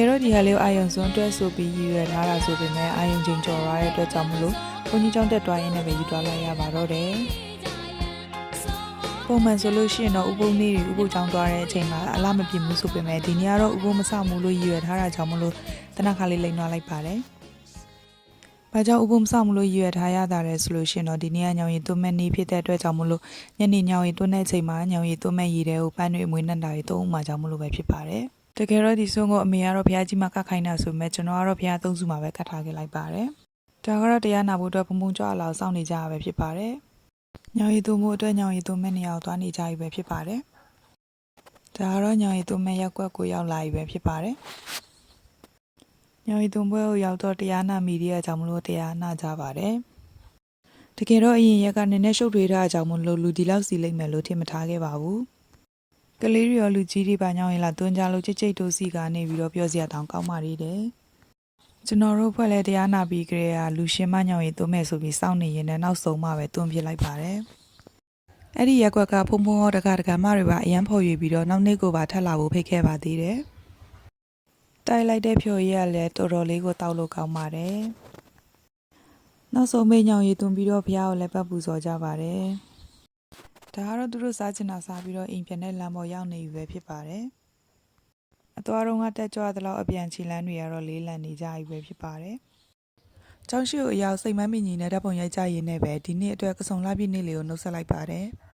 ကယ်တော့ဒီဟာလေးကိုအာယုံစွန်းတွဲဆိုပြီးရည်ရွယ်ထားတာဆိုပေမဲ့အာယုံချိန်ကျော်ရတဲ့အတွက်ကြောင့်မလို့ဘုန်းကြီးကျောင်းတက်သွားရင်းနဲ့ပဲယူသွားလိုက်ရပါတော့တယ်ပုံမှန်ဆိုလို့ရှိရင်တော့ဥပုံနေ့တွေဥပုပ်ကျောင်းသွားတဲ့အချိန်မှာအလားမပြည့်ဘူးဆိုပေမဲ့ဒီနေ့ကတော့ဥပုံမဆမှုလို့ရည်ရွယ်ထားတာကြောင့်မလို့တနခါလေးလိမ့်သွားလိုက်ပါတယ်။ဘာကြောင့်ဥပုံမဆမှုလို့ရည်ရွယ်ထားရတာလဲဆိုလို့ရှိရင်တော့ဒီနေ့ကညောင်ရည်သွတ်မဲ့နေ့ဖြစ်တဲ့အတွက်ကြောင့်မလို့ညနေညောင်ရည်သွတ်တဲ့အချိန်မှာညောင်ရည်သွတ်မဲ့ရည်တွေကိုပန်းတွေအမွေးနှံတာတွေသုံးမှကြောင့်မလို့ပဲဖြစ်ပါတယ်။တကယ်တော့ဒီဆုံးကိုအမေကတော့ဘုရားကြီးမှာကတ်ခိုင်းတာဆိုပေမဲ့ကျွန်တော်ကတော့ဘုရားသုံးစုမှာပဲကတ်ထားခဲ့လိုက်ပါတယ်။ဒါကတော့တရားနာဖို့အတွက်ဘုံဘုံကြွလာအောင်စောင့်နေကြရပဲဖြစ်ပါတယ်။ညောင်ရည်သွတ်မှုအတွက်ညောင်ရည်သွတ်မဲ့နေရာကိုသွားနေကြပြီပဲဖြစ်ပါတယ်။ဒါကတော့ညောင်ရည်သွတ်မဲ့ရက်ကွက်ကိုရောက်လာပြီပဲဖြစ်ပါတယ်။ညောင်ရည်သွတ်ပွဲကိုရောက်တော့တရားနာမိတဲ့ကြောင့်မလို့တရားနာကြပါတယ်။တကယ်တော့အရင်ရက်ကနည်းနည်းရှုပ်ထွေးထားကြောင့်မလို့လူဒီလောက်စီလိမ့်မယ်လို့ထင်မထားခဲ့ပါဘူး။ကလေးတွေရောလူကြီးတွေပါညောင်ရည်လာတွန်းကြလို့ကြိတ်ကြိတ်တို့စီကနေပြီးတော့ပြောစရာတောင်းကောင်းပါသေးတယ်။ကျွန်တော်တို့ဖွဲ့လဲတရားနာပြီးကြတဲ့လူရှင်မညောင်ရည်သွတ်မဲ့ဆိုပြီးစောင့်နေရင်လည်းနောက်ဆုံးမှပဲတွန်းပြလိုက်ပါတယ်။အဲ့ဒီရက်ကွက်ကဖုံဖုံရောတကမတွေပါအရန်ဖော်ရွေပြီးတော့နောက်နေ့ကိုပါထပ်လာဖို့ဖိတ်ခဲ့ပါသေးတယ်။တိုက်လိုက်တဲ့ဖြော်ရည်ကလည်းတော်တော်လေးကိုတောက်လို့ကောင်းပါတယ်။နောက်ဆုံးမိညောင်ရည်သွန်းပြီးတော့ဘုရားကိုလည်းပတ်ပူဇော်ကြပါတယ်။ဒါကတော့သူတို့စားချင်တာစားပြီးတော့အိမ်ပြန်တဲ့လမ်းပေါ်ရောက်နေပြီပဲဖြစ်ပါတယ်။အသွားတော့ကတက်ကြွသလောက်အပြန်ချီလန်းတွေကတော့လေးလံနေကြပြီပဲဖြစ်ပါတယ်။ကျောင်းရှိကိုအရောက်စိတ်မမင်းကြီးနဲ့ဓာတ်ပုံရိုက်ကြရင်းနဲ့ပဲဒီနေ့အတွက်ကစုံလာပြည့်နေ့လေးကိုနှုတ်ဆက်လိုက်ပါတယ်။